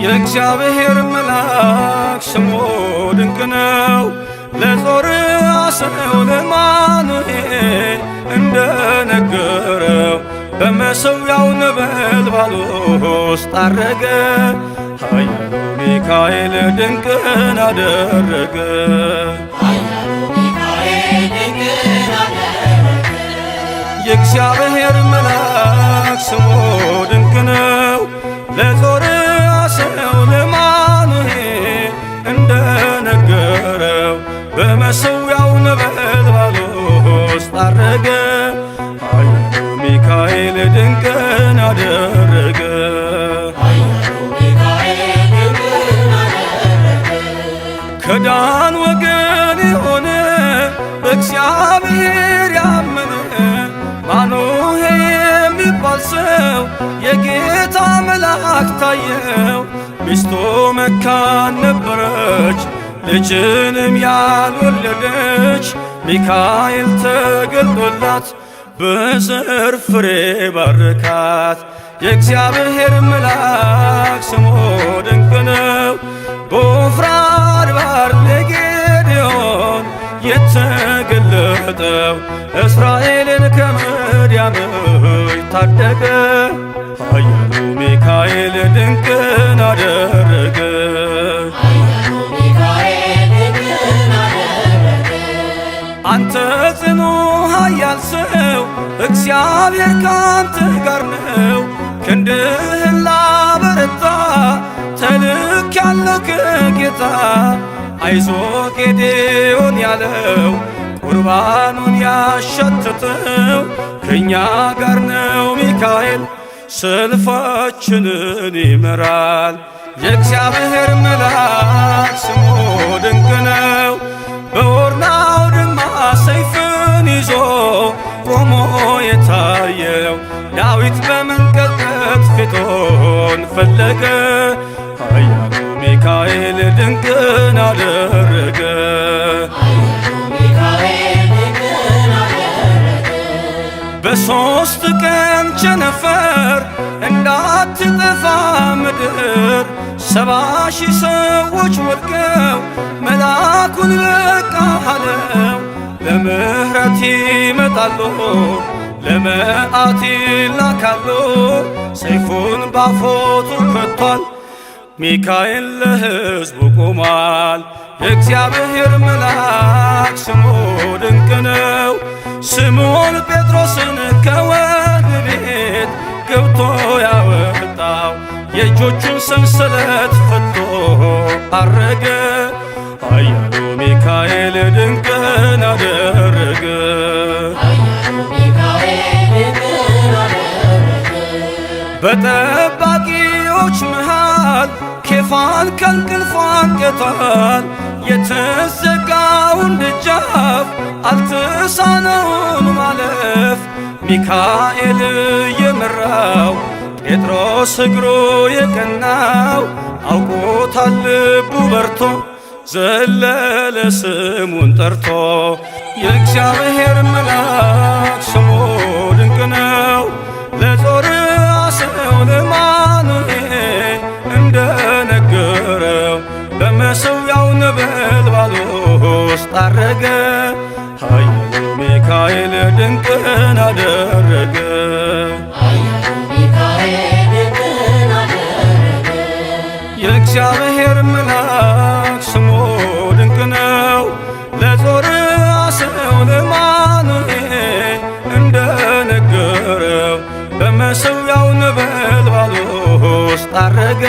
የእግዚአብሔር መልአክ ስሙ ድንቅ ነው። ለጾርዓ ሰው ለማኑሄል እንደነገረው በመሠዊያው ነበልባል ውስጥ አረገ። ኃያሉ ሚካኤል ድንቅን አደረገ። የእግዚአብሔር መልአክ ስሙ ድንቅ ነው። ለጾርዓ ሰው ለማኑሄል እንደነገረው በመሠዊያው ነበልባል ውስጥ አረገ። ኃያሉ ሚካኤል ድንቅን አደረገ። ከዳን ወገን የሆነ በእግዚአብሔር ያመነ ማኑሄ የሚባል ሰው የጌታ መልአክ ታየው። ሚስቱ መካን ነበረች፣ ልጅንም ያልወለደች። ሚካኤል ተገልጦላት በዘር ፍሬ ባረካት። የእግዚአብሔር መልአክ ስሙ ድንቅ ነው። በዖፍራ አድባር ለጌዴዎን የተገለጠው እስራኤልን ከምድያም ታደገ። ኃያሉ ሚካኤል ድንቅን አደረገ። አንተ ጽኑ ኃያል ሰው እግዚአብሔር ካንተ ጋር ነው። ክንድህን ላበረታ ተልኬአለሁ ከጌታ። አይዞ ጌዴዎን ያለው ቁርባኑን ያሸተተው ከእኛ ጋር ነው ሚካኤል ሰልፋችንን ይመራል። የእግዚአብሔር መልአክ ስሙ ድንቅ ነው። በኦርናው ድማ ሰይፍን ይዞ ቆሞ የታየው ዳዊት በመንቀጥቀጥ ፊቱን ፈለገ። ኃያሉ ሚካኤል ድንቅን አደረገ። በሦስት ቀን ቸነፈር እንዳትጠፋ ምድር 70,000 ሰዎች ወድቀው መልአኩን በቃ አለው። ለምሕረት ይመጣሉ፣ ለመዓት ይላካሉ። ሰይፉን ባፎቱ ከቷል፣ ሚካኤል ለሕዝቡ ቆሟል። የእግዚአብሔር መልአክ ስሙ ድንቅ ነው። ስምዖን ጴጥሮስን ከወህኒ ቤት ገብቶ ያወጣው የእጆቹን ሰንሰለት ፈቶ አረገ። ኃያሉ ሚካኤል ድንቅን አደረገ። በጠባቂዎች መሃል ኬፋን ከእንቅልፉ አንቅቷል። የተዘጋውን ደጃፍ አልተሳነውም ማለፍ። ሚካኤል የመራው ጴጥሮስ እግሩ የቀናው አውቆታል ልቡ በርቶ ዘለለ ስሙን ጠርቶ። የእግዚአብሔር መልአክ ስሙ ድንቅ ነው። ለጾርዓ ሰው ለማኑሄል እንደነገረው በመሠዊያው ነበልባል ውስጥ አረገ። ኃያሉ ሚካኤል ድንቅን አደረገ። የእግዚአብሔር መልአክ ስሙ ድንቅ ነው። ለጾርዓ ሰው ለማኑሄል እንደነገረው በመሠዊያው ነበልባል ውስጥ አረገ።